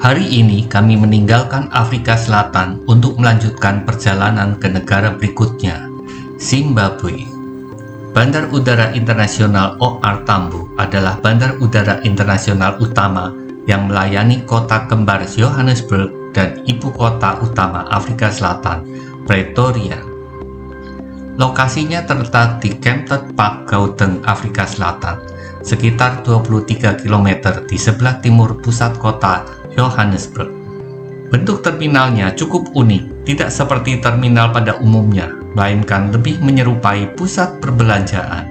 Hari ini kami meninggalkan Afrika Selatan untuk melanjutkan perjalanan ke negara berikutnya, Zimbabwe. Bandar Udara Internasional OR Tambo adalah bandar udara internasional utama yang melayani kota kembar Johannesburg dan ibu kota utama Afrika Selatan, Pretoria. Lokasinya terletak di Kempton Park, Gauteng, Afrika Selatan, sekitar 23 km di sebelah timur pusat kota Johannesburg. Bentuk terminalnya cukup unik, tidak seperti terminal pada umumnya, melainkan lebih menyerupai pusat perbelanjaan.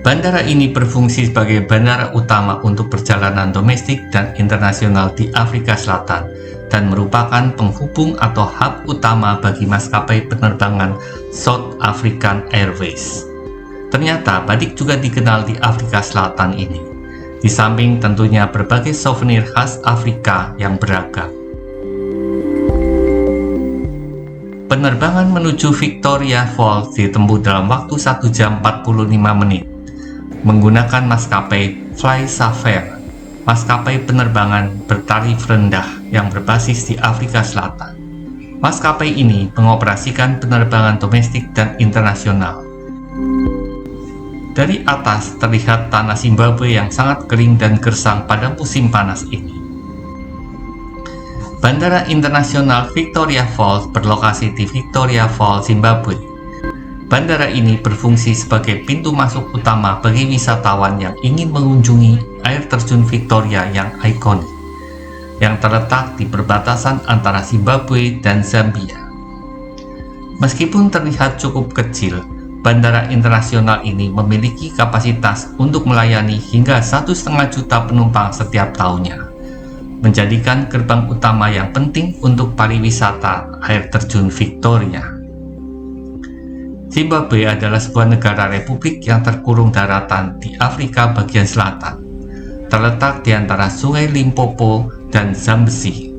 Bandara ini berfungsi sebagai bandara utama untuk perjalanan domestik dan internasional di Afrika Selatan dan merupakan penghubung atau hub utama bagi maskapai penerbangan South African Airways. Ternyata batik juga dikenal di Afrika Selatan ini, di samping tentunya berbagai souvenir khas Afrika yang beragam. Penerbangan menuju Victoria Falls ditempuh dalam waktu 1 jam 45 menit menggunakan maskapai FlySafair, maskapai penerbangan bertarif rendah yang berbasis di Afrika Selatan. Maskapai ini mengoperasikan penerbangan domestik dan internasional. Dari atas terlihat tanah Zimbabwe yang sangat kering dan gersang pada musim panas ini. Bandara Internasional Victoria Falls berlokasi di Victoria Falls, Zimbabwe. Bandara ini berfungsi sebagai pintu masuk utama bagi wisatawan yang ingin mengunjungi air terjun Victoria yang ikonik, yang terletak di perbatasan antara Zimbabwe dan Zambia. Meskipun terlihat cukup kecil, bandara internasional ini memiliki kapasitas untuk melayani hingga 1,5 juta penumpang setiap tahunnya, menjadikan gerbang utama yang penting untuk pariwisata air terjun Victoria. Zimbabwe adalah sebuah negara republik yang terkurung daratan di Afrika bagian selatan, terletak di antara Sungai Limpopo dan Zambezi.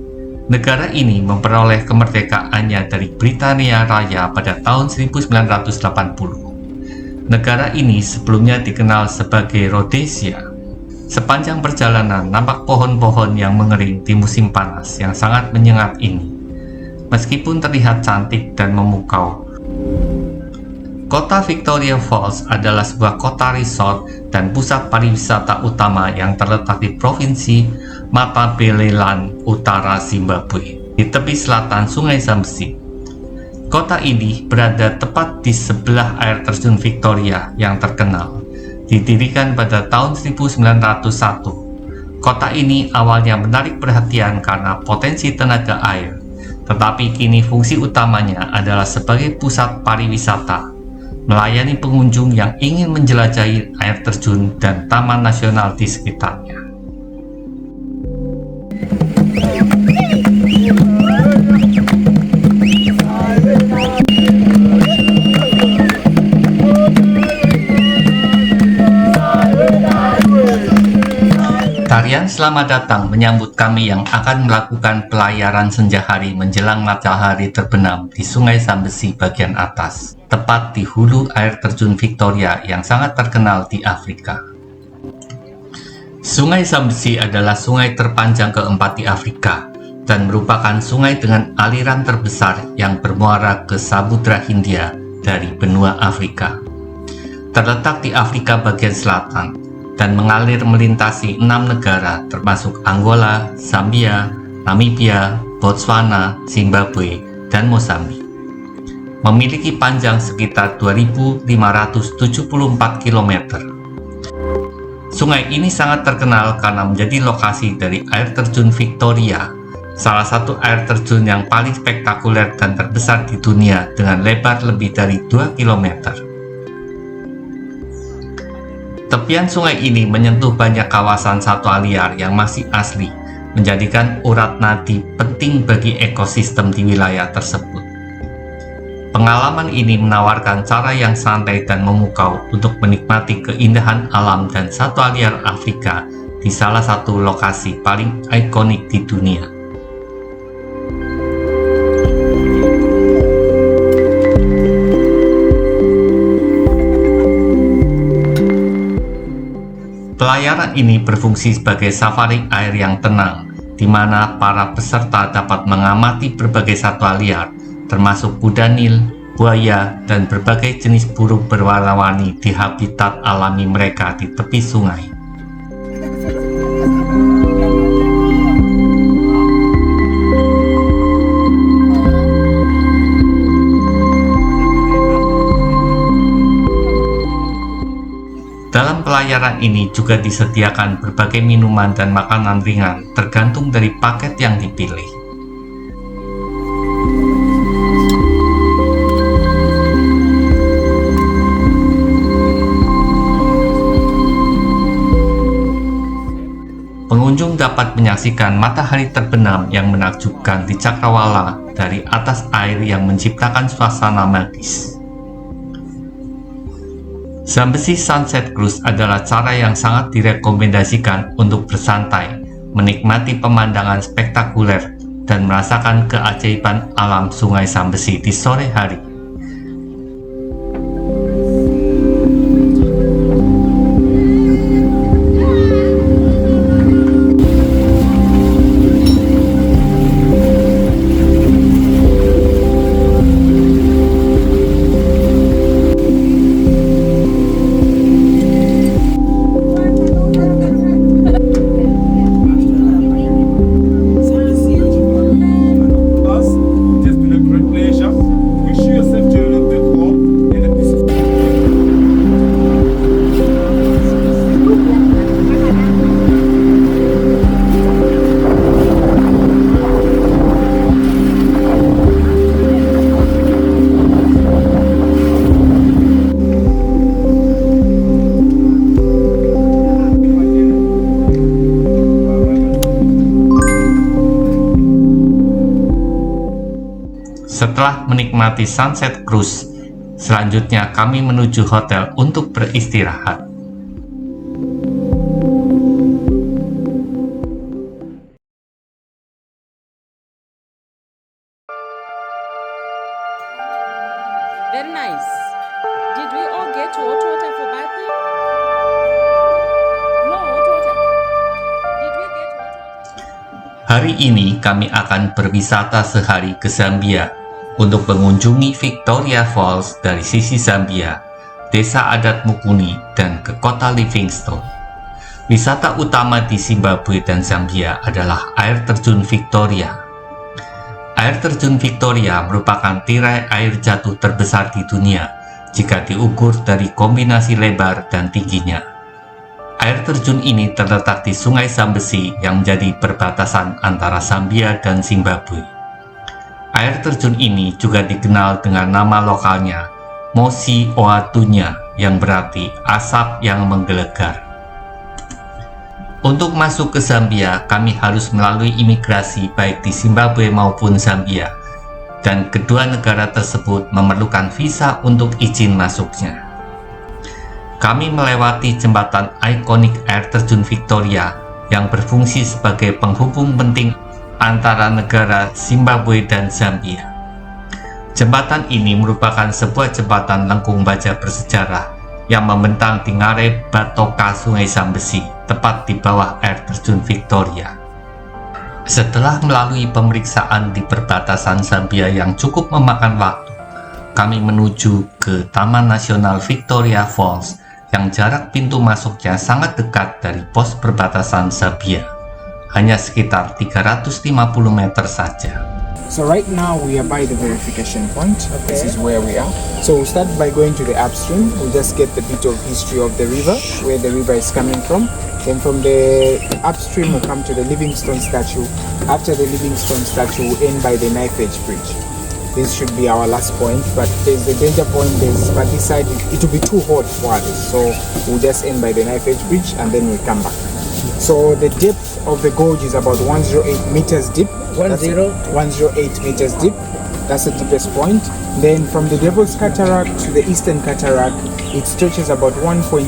Negara ini memperoleh kemerdekaannya dari Britania Raya pada tahun 1980. Negara ini sebelumnya dikenal sebagai Rhodesia. Sepanjang perjalanan nampak pohon-pohon yang mengering di musim panas yang sangat menyengat ini. Meskipun terlihat cantik dan memukau, kota Victoria Falls adalah sebuah kota resort dan pusat pariwisata utama yang terletak di Provinsi Matabeleland, Utara Zimbabwe, di tepi selatan Sungai Zambezi. Kota ini berada tepat di sebelah air terjun Victoria yang terkenal. Didirikan pada tahun 1901, kota ini awalnya menarik perhatian karena potensi tenaga air, tetapi kini fungsi utamanya adalah sebagai pusat pariwisata, melayani pengunjung yang ingin menjelajahi air terjun dan taman nasional di sekitarnya. Tarian Selamat Datang menyambut kami yang akan melakukan pelayaran senja hari menjelang matahari terbenam di Sungai Zambezi bagian atas, tepat di hulu air terjun Victoria yang sangat terkenal di Afrika. Sungai Zambezi adalah sungai terpanjang keempat di Afrika dan merupakan sungai dengan aliran terbesar yang bermuara ke Samudra Hindia dari benua Afrika. Terletak di Afrika bagian selatan dan mengalir melintasi 6 negara termasuk Angola, Zambia, Namibia, Botswana, Zimbabwe, dan Mozambik. Memiliki panjang sekitar 2.574 km. Sungai ini sangat terkenal karena menjadi lokasi dari air terjun Victoria, salah satu air terjun yang paling spektakuler dan terbesar di dunia dengan lebar lebih dari 2 km. Tepian sungai ini menyentuh banyak kawasan satwa liar yang masih asli, menjadikan urat nadi penting bagi ekosistem di wilayah tersebut. Pengalaman ini menawarkan cara yang santai dan memukau untuk menikmati keindahan alam dan satwa liar Afrika di salah satu lokasi paling ikonik di dunia. Pelayaran ini berfungsi sebagai safari air yang tenang, di mana para peserta dapat mengamati berbagai satwa liar, termasuk kuda Nil, buaya, dan berbagai jenis burung berwarna-warni di habitat alami mereka di tepi sungai. Dalam pelayaran ini juga disediakan berbagai minuman dan makanan ringan tergantung dari paket yang dipilih. Pengunjung dapat menyaksikan matahari terbenam yang menakjubkan di Cakrawala dari atas air yang menciptakan suasana magis. Zambezi Sunset Cruise adalah cara yang sangat direkomendasikan untuk bersantai, menikmati pemandangan spektakuler, dan merasakan keajaiban alam Sungai Zambezi di sore hari. Setelah menikmati Sunset Cruise, selanjutnya kami menuju hotel untuk beristirahat. Very nice. Did we all get hot water for bathing? No hot water. Did we get hot water? Hari ini kami akan berwisata sehari ke Zambia untuk mengunjungi Victoria Falls dari sisi Zambia, desa adat Mukuni, dan ke kota Livingstone. Wisata utama di Zimbabwe dan Zambia adalah air terjun Victoria. Air terjun Victoria merupakan tirai air jatuh terbesar di dunia jika diukur dari kombinasi lebar dan tingginya. Air terjun ini terletak di Sungai Zambezi yang menjadi perbatasan antara Zambia dan Zimbabwe. Air terjun ini juga dikenal dengan nama lokalnya, Mosi Oatunya, yang berarti asap yang menggelegar. Untuk masuk ke Zambia, kami harus melalui imigrasi baik di Zimbabwe maupun Zambia, dan kedua negara tersebut memerlukan visa untuk izin masuknya. Kami melewati jembatan ikonik air terjun Victoria yang berfungsi sebagai penghubung penting antara negara Zimbabwe dan Zambia. Jembatan ini merupakan sebuah jembatan lengkung baja bersejarah yang membentang di ngarai Batoka Sungai Zambezi, tepat di bawah air terjun Victoria. Setelah melalui pemeriksaan di perbatasan Zambia yang cukup memakan waktu, kami menuju ke Taman Nasional Victoria Falls yang jarak pintu masuknya sangat dekat dari pos perbatasan Zambia, hanya sekitar 350 meter saja. So right now we are by the verification point. Okay. This is where we are. So we'll start by going to the upstream. We'll just get the bit of history of the river, where the river is coming from. Then from the upstream we'll come to the Livingstone statue. After the Livingstone statue we'll end by the Knife Edge Bridge. This should be our last point, but there's the danger point, but this side it will be too hot for us. So we'll just end by the Knife Edge Bridge and then we'll come back. So the depth of the gorge is about 108 meters deep. 108 meters deep. That's the deepest point. Then from the Devil's Cataract to the Eastern Cataract, it stretches about 1.7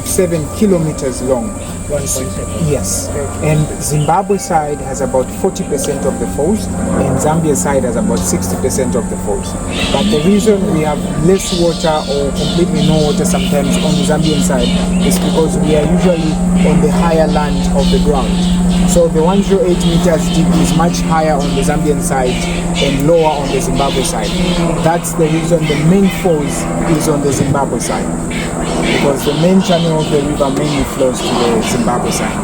kilometers long. 1.7. Yes. And Zimbabwe side has about 40% of the falls, and Zambia side has about 60% of the falls. But the reason we have less water or completely no water sometimes on the Zambian side is because we are usually on the higher land of the ground. So the 108 meters deep is much higher on the Zambian side and lower on the Zimbabwe side. That's the reason the main falls is on the Zimbabwe side, because the main channel of the river mainly flows to the Zimbabwe side.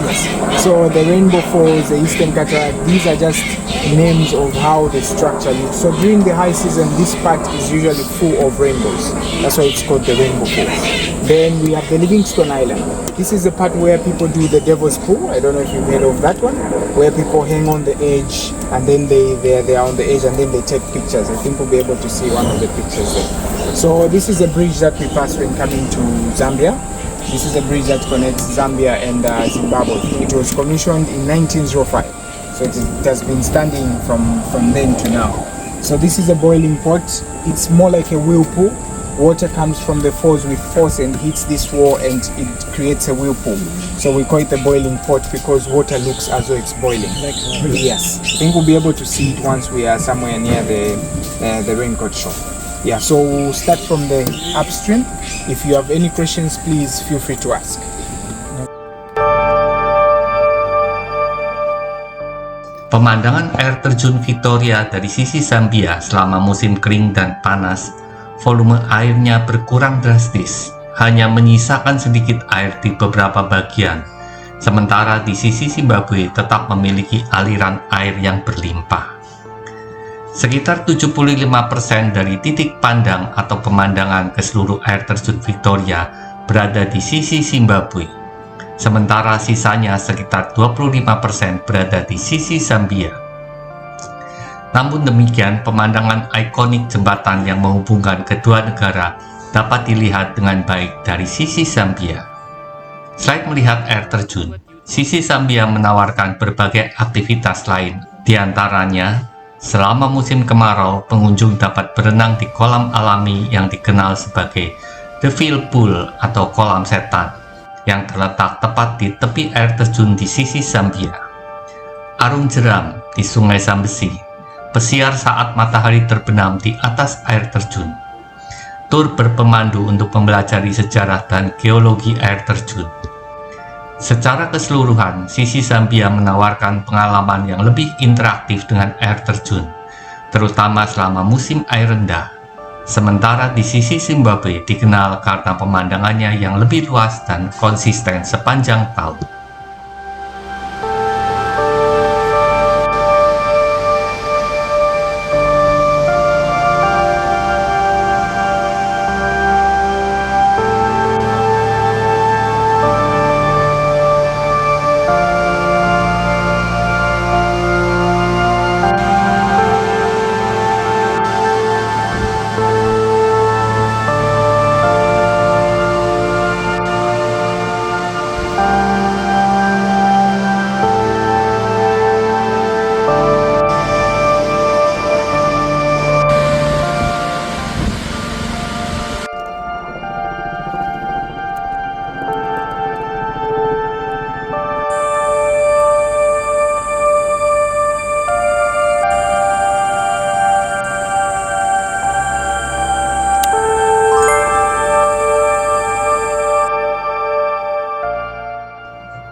Yes. So the Rainbow Falls, the Eastern Cataract, these are just names of how the structure looks. So during the high season, this part is usually full of rainbows. That's why it's called the Rainbow Falls. Then we have the Livingstone Island. This is the part where people do the Devil's Pool. I don't know if you've heard of that one, where people hang on the edge and then they are on the edge and then they take pictures. I think we'll be able to see one of the pictures there. So this is a bridge that we pass when coming to Zambia. This is a bridge that connects Zambia and Zimbabwe. It was commissioned in 1905, so it has been standing from then to now. So this is a boiling pot. It's more like a whirlpool. Water comes from the falls with force and hits this wall and it creates a whirlpool. So we call it the boiling pot because water looks as though it's boiling. Yes, I think we'll be able to see it once we are somewhere near the raincoat shop. Yeah, so we'll start from the upstream. If you have any questions, please feel free to ask. Pemandangan air terjun Victoria dari sisi Zambia selama musim kering dan panas, volume airnya berkurang drastis, hanya menyisakan sedikit air di beberapa bagian, sementara di sisi Zimbabwe tetap memiliki aliran air yang berlimpah. Sekitar 75% dari titik pandang atau pemandangan ke seluruh air terjun Victoria berada di sisi Zimbabwe, sementara sisanya sekitar 25% berada di sisi Zambia. Namun demikian, pemandangan ikonik jembatan yang menghubungkan kedua negara dapat dilihat dengan baik dari sisi Zambia. Selain melihat air terjun, sisi Zambia menawarkan berbagai aktivitas lain, diantaranya selama musim kemarau, pengunjung dapat berenang di kolam alami yang dikenal sebagai Devil Pool atau kolam setan, yang terletak tepat di tepi air terjun di sisi Zambia. Arung jeram di Sungai Zambesi, pesiar saat matahari terbenam di atas air terjun. Tur berpemandu untuk mempelajari sejarah dan geologi air terjun. Secara keseluruhan, sisi Zambia menawarkan pengalaman yang lebih interaktif dengan air terjun, terutama selama musim air rendah. Sementara di sisi Zimbabwe dikenal karena pemandangannya yang lebih luas dan konsisten sepanjang tahun.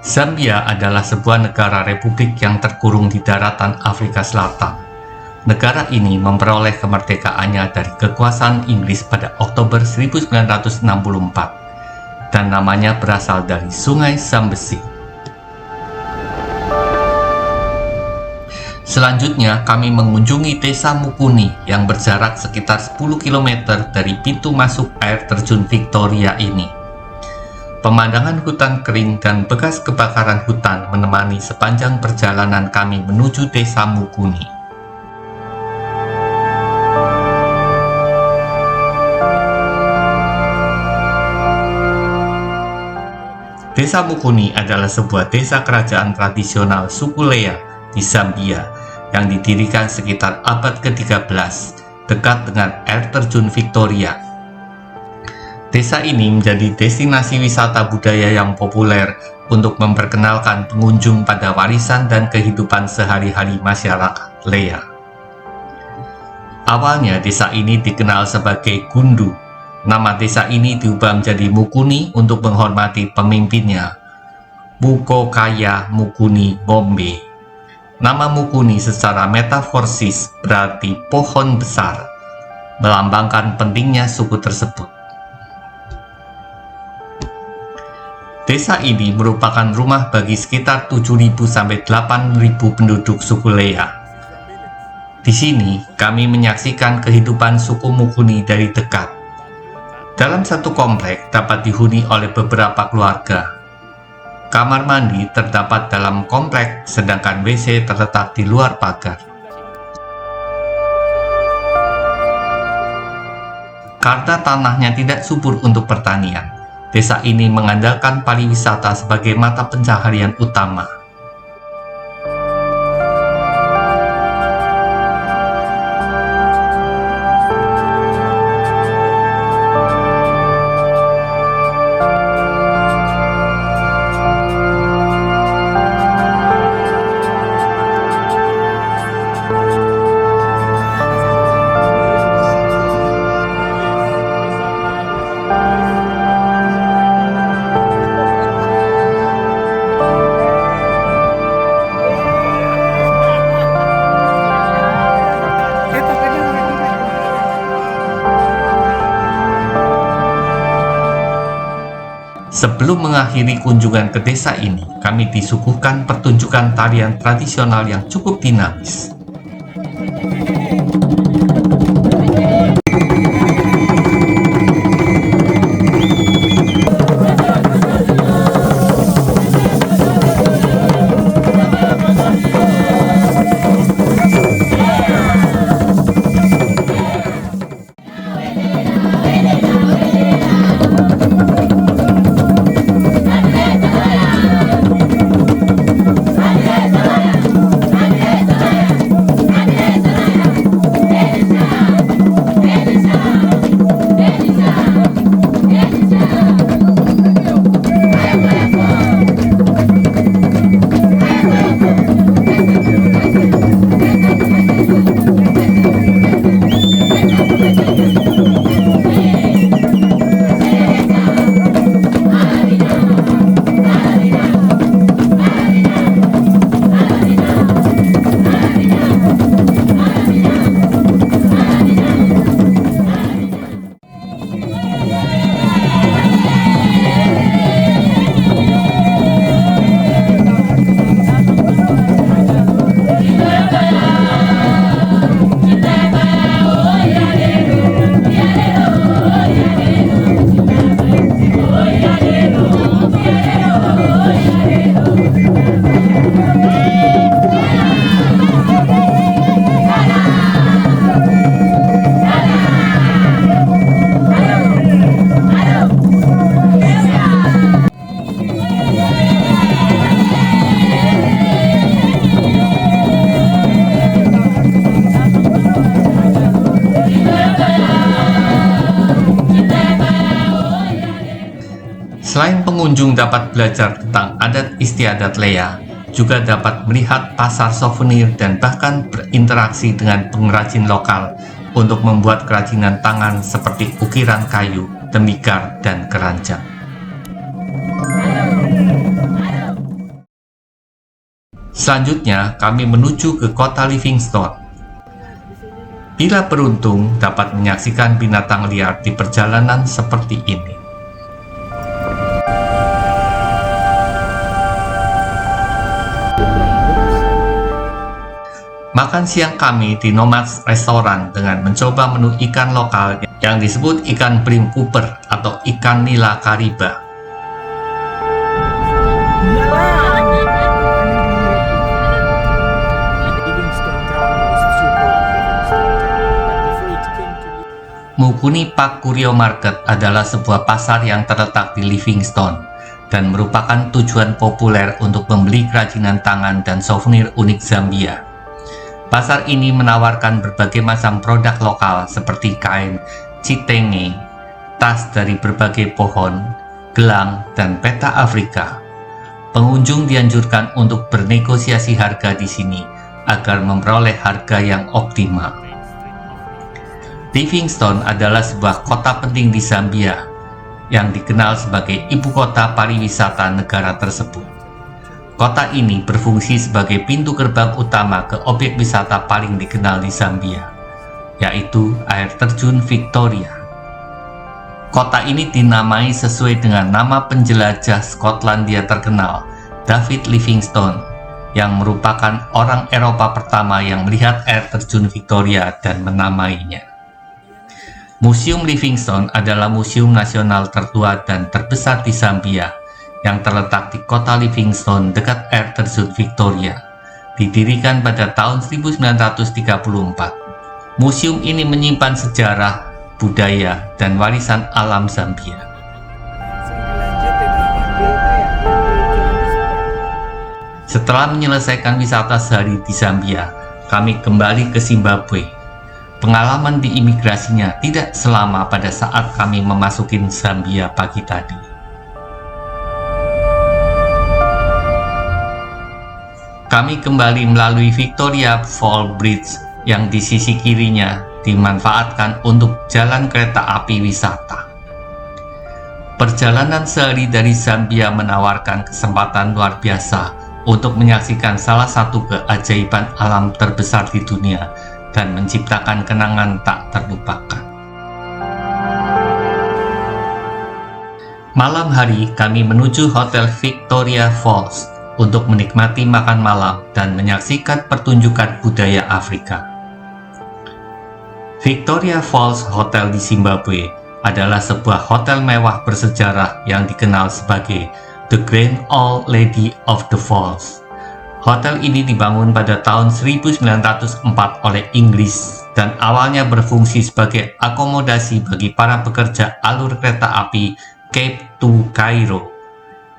Zambia adalah sebuah negara republik yang terkurung di daratan Afrika Selatan. Negara ini memperoleh kemerdekaannya dari kekuasaan Inggris pada Oktober 1964 dan namanya berasal dari Sungai Zambesi. Selanjutnya kami mengunjungi Desa Mukuni yang berjarak sekitar 10 km dari pintu masuk air terjun Victoria ini. Pemandangan hutan kering dan bekas kebakaran hutan menemani sepanjang perjalanan kami menuju Desa Mukuni. Desa Mukuni adalah sebuah desa kerajaan tradisional suku Lea di Zambia yang didirikan sekitar abad ke-13 dekat dengan air terjun Victoria. Desa ini menjadi destinasi wisata budaya yang populer untuk memperkenalkan pengunjung pada warisan dan kehidupan sehari-hari masyarakat Lea. Awalnya desa ini dikenal sebagai Gundu. Nama desa ini diubah menjadi Mukuni untuk menghormati pemimpinnya, Mukokaya Mukuni Ngombe. Nama Mukuni secara metaforsis berarti pohon besar, melambangkan pentingnya suku tersebut. Desa ini merupakan rumah bagi sekitar 7.000 sampai 8.000 penduduk suku Lea. Di sini, kami menyaksikan kehidupan suku Mukuni dari dekat. Dalam satu komplek dapat dihuni oleh beberapa keluarga. Kamar mandi terdapat dalam komplek, sedangkan WC terletak di luar pagar. Karena tanahnya tidak subur untuk pertanian, desa ini mengandalkan pariwisata sebagai mata pencaharian utama. Sebelum mengakhiri kunjungan ke desa ini, kami disuguhkan pertunjukan tarian tradisional yang cukup dinamis. Selain pengunjung dapat belajar tentang adat istiadat Lea, juga dapat melihat pasar souvenir dan bahkan berinteraksi dengan pengrajin lokal untuk membuat kerajinan tangan seperti ukiran kayu, tembikar, dan keranjang. Selanjutnya, kami menuju ke kota Livingstone. Bila beruntung, dapat menyaksikan binatang liar di perjalanan seperti ini. Makan siang kami di Nomads Restoran dengan mencoba menu ikan lokal yang disebut ikan brim grouper atau ikan nila kariba. Mukuni Park Curio Market adalah sebuah pasar yang terletak di Livingstone dan merupakan tujuan populer untuk membeli kerajinan tangan dan souvenir unik Zambia. Pasar ini menawarkan berbagai macam produk lokal seperti kain chitenge, tas dari berbagai pohon, gelang, dan peta Afrika. Pengunjung dianjurkan untuk bernegosiasi harga di sini agar memperoleh harga yang optimal. Livingstone adalah sebuah kota penting di Zambia yang dikenal sebagai ibu kota pariwisata negara tersebut. Kota ini berfungsi sebagai pintu gerbang utama ke objek wisata paling dikenal di Zambia, yaitu air terjun Victoria. Kota ini dinamai sesuai dengan nama penjelajah Skotlandia terkenal, David Livingstone, yang merupakan orang Eropa pertama yang melihat air terjun Victoria dan menamainya. Museum Livingstone adalah museum nasional tertua dan terbesar di Zambia, yang terletak di kota Livingstone dekat air terjun Victoria. Didirikan pada tahun 1934. Museum ini menyimpan sejarah, budaya, dan warisan alam Zambia. Setelah menyelesaikan wisata sehari di Zambia, kami kembali ke Zimbabwe. Pengalaman di imigrasinya tidak selama pada saat kami memasuki Zambia pagi tadi. Kami kembali melalui Victoria Fall Bridge yang di sisi kirinya dimanfaatkan untuk jalan kereta api wisata. Perjalanan sehari dari Zambia menawarkan kesempatan luar biasa untuk menyaksikan salah satu keajaiban alam terbesar di dunia dan menciptakan kenangan tak terlupakan. Malam hari kami menuju Hotel Victoria Falls untuk menikmati makan malam dan menyaksikan pertunjukan budaya Afrika. Victoria Falls Hotel di Zimbabwe adalah sebuah hotel mewah bersejarah yang dikenal sebagai The Grand Old Lady of the Falls. Hotel ini dibangun pada tahun 1904 oleh Inggris dan awalnya berfungsi sebagai akomodasi bagi para pekerja alur kereta api Cape to Cairo.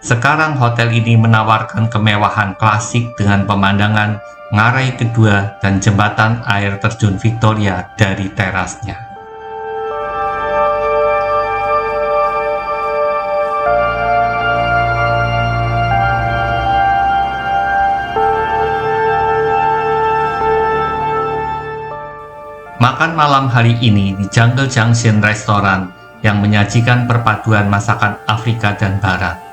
Sekarang hotel ini menawarkan kemewahan klasik dengan pemandangan Ngarai Kedua dan jembatan air terjun Victoria dari terasnya. Makan malam hari ini di Jungle Junction Restaurant yang menyajikan perpaduan masakan Afrika dan Barat.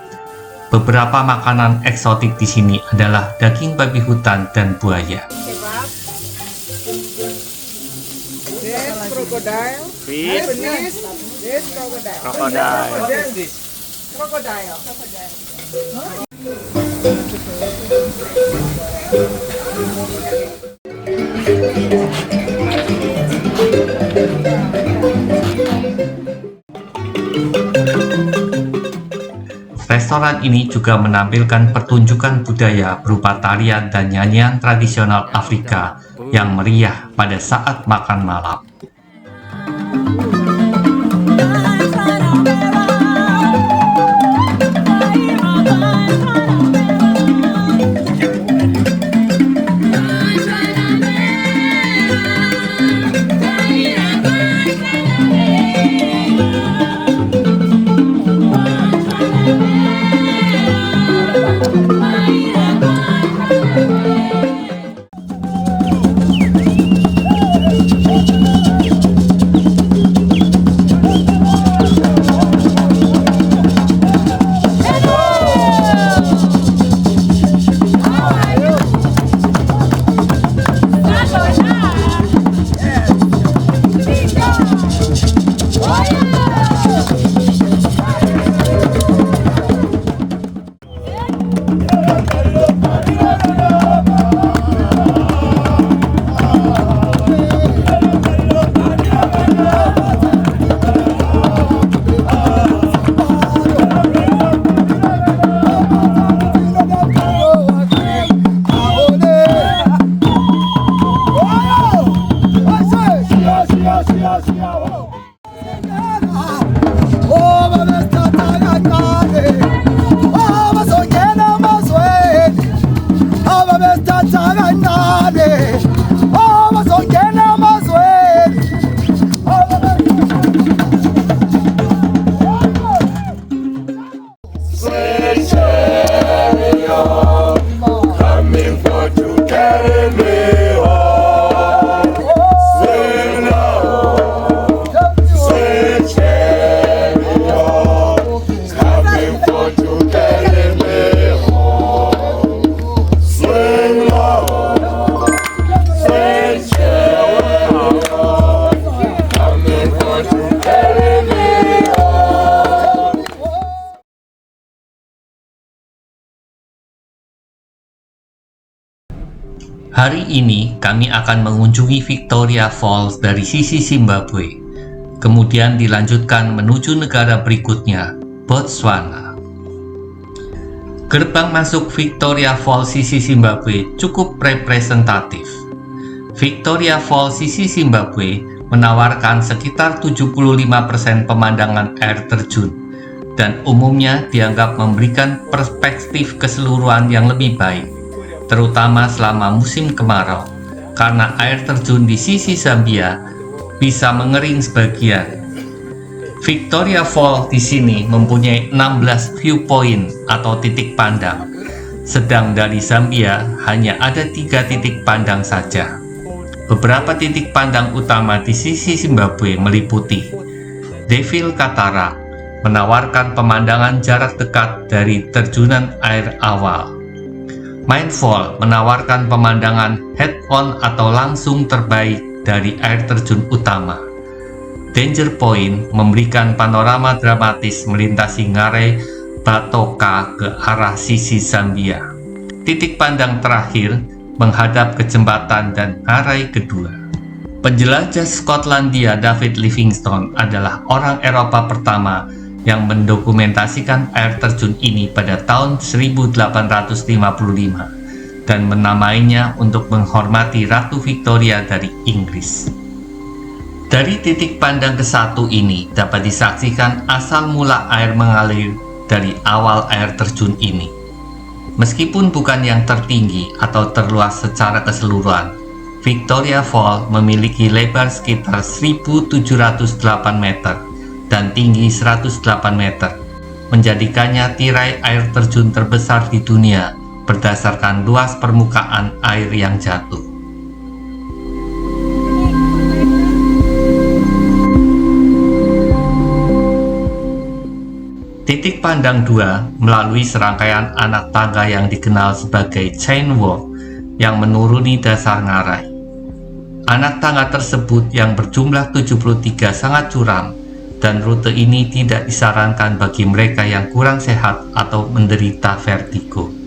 Beberapa makanan eksotik di sini adalah daging babi hutan dan buaya. Restoran ini juga menampilkan pertunjukan budaya berupa tarian dan nyanyian tradisional Afrika yang meriah pada saat makan malam. Hari ini kami akan mengunjungi Victoria Falls dari sisi Zimbabwe, kemudian dilanjutkan menuju negara berikutnya, Botswana. Gerbang masuk Victoria Falls sisi Zimbabwe cukup representatif. Victoria Falls sisi Zimbabwe menawarkan sekitar 75% pemandangan air terjun dan umumnya dianggap memberikan perspektif keseluruhan yang lebih baik, terutama selama musim kemarau, karena air terjun di sisi Zambia bisa mengering sebagian. Victoria Falls di sini mempunyai 16 viewpoint atau titik pandang, sedang dari Zambia hanya ada 3 titik pandang saja. Beberapa titik pandang utama di sisi Zimbabwe meliputi Devil Cataract, menawarkan pemandangan jarak dekat dari terjunan air awal. Mindfall menawarkan pemandangan head-on atau langsung terbaik dari air terjun utama. Danger Point memberikan panorama dramatis melintasi Ngarai Batoka ke arah sisi Zambia. Titik pandang terakhir menghadap ke jembatan dan Ngarai kedua. Penjelajah Skotlandia David Livingstone adalah orang Eropa pertama yang mendokumentasikan air terjun ini pada tahun 1855 dan menamainya untuk menghormati Ratu Victoria dari Inggris. Dari titik pandang ke-1 ini dapat disaksikan asal mula air mengalir dari awal air terjun ini. Meskipun bukan yang tertinggi atau terluas secara keseluruhan, Victoria Falls memiliki lebar sekitar 1.708 meter dan tinggi 108 meter, menjadikannya tirai air terjun terbesar di dunia berdasarkan luas permukaan air yang jatuh. Titik pandang 2 melalui serangkaian anak tangga yang dikenal sebagai chain walk yang menuruni dasar Ngarai. Anak tangga tersebut yang berjumlah 73 sangat curam dan rute ini tidak disarankan bagi mereka yang kurang sehat atau menderita vertigo.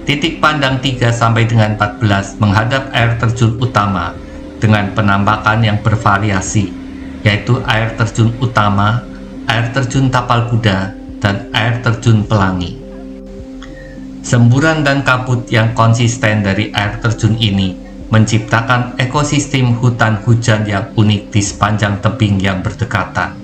Titik pandang 3 sampai dengan 14 menghadap air terjun utama dengan penampakan yang bervariasi, yaitu air terjun utama, air terjun Tapal Kuda, dan air terjun Pelangi. Semburan dan kabut yang konsisten dari air terjun ini menciptakan ekosistem hutan hujan yang unik di sepanjang tebing yang berdekatan.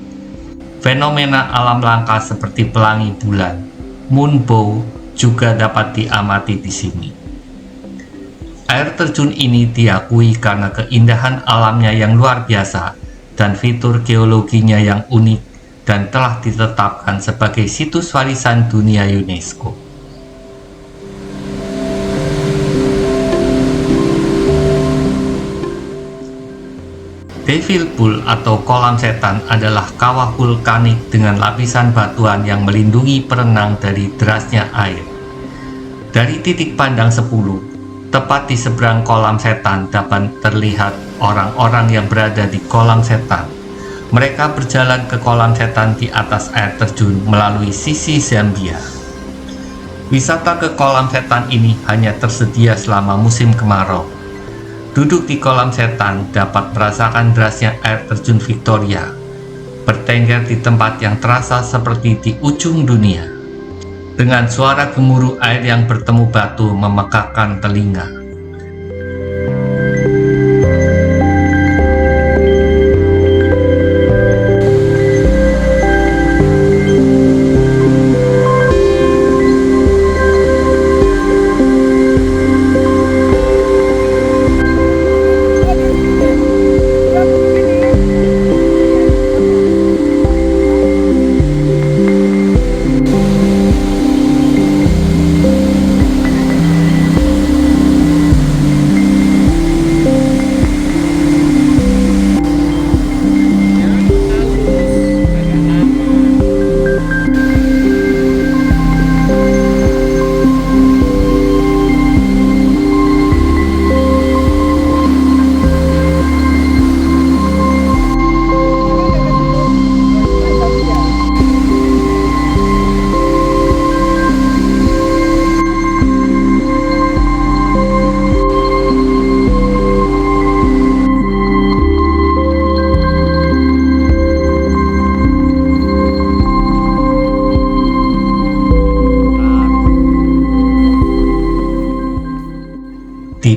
Fenomena alam langka seperti pelangi bulan, moonbow, juga dapat diamati di sini. Air terjun ini diakui karena keindahan alamnya yang luar biasa dan fitur geologinya yang unik dan telah ditetapkan sebagai situs warisan dunia UNESCO. Devil Pool atau kolam setan adalah kawah vulkanik dengan lapisan batuan yang melindungi perenang dari derasnya air. Dari titik pandang 10, tepat di seberang kolam setan dapat terlihat orang-orang yang berada di kolam setan. Mereka berjalan ke kolam setan di atas air terjun melalui sisi Zambia. Wisata ke kolam setan ini hanya tersedia selama musim kemarau. Duduk di kolam setan dapat merasakan derasnya air terjun Victoria, bertengger di tempat yang terasa seperti di ujung dunia. Dengan suara gemuruh air yang bertemu batu memekakkan telinga.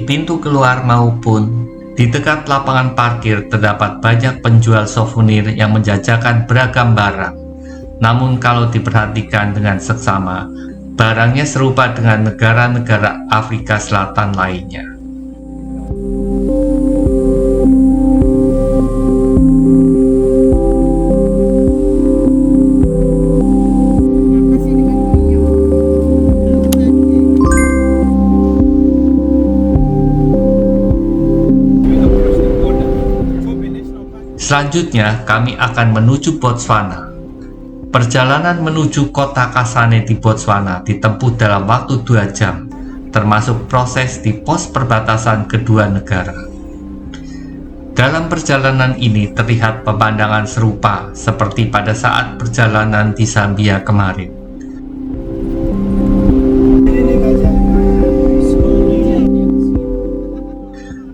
pintu keluar maupun di dekat lapangan parkir terdapat banyak penjual souvenir yang menjajakan beragam barang. Namun kalau diperhatikan dengan seksama, barangnya serupa dengan negara-negara Afrika Selatan lainnya. Selanjutnya, kami akan menuju Botswana. Perjalanan menuju kota Kasane di Botswana ditempuh dalam waktu 2 jam, termasuk proses di pos perbatasan kedua negara. Dalam perjalanan ini terlihat pemandangan serupa seperti pada saat perjalanan di Zambia kemarin.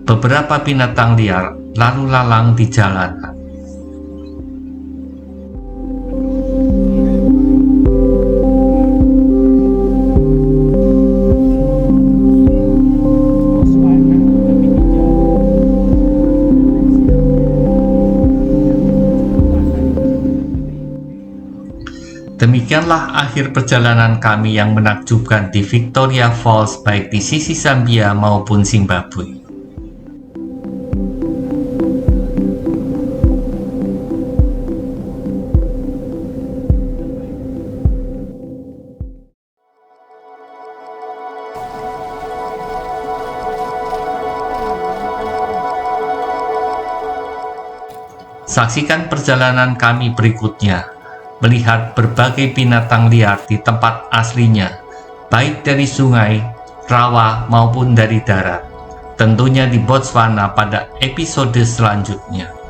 Beberapa binatang liar lalu lalang di jalanan. Demikianlah akhir perjalanan kami yang menakjubkan di Victoria Falls baik di sisi Zambia maupun Zimbabwe. Saksikan perjalanan kami berikutnya, melihat berbagai binatang liar di tempat aslinya, baik dari sungai, rawa, maupun dari darat. Tentunya di Botswana pada episode selanjutnya.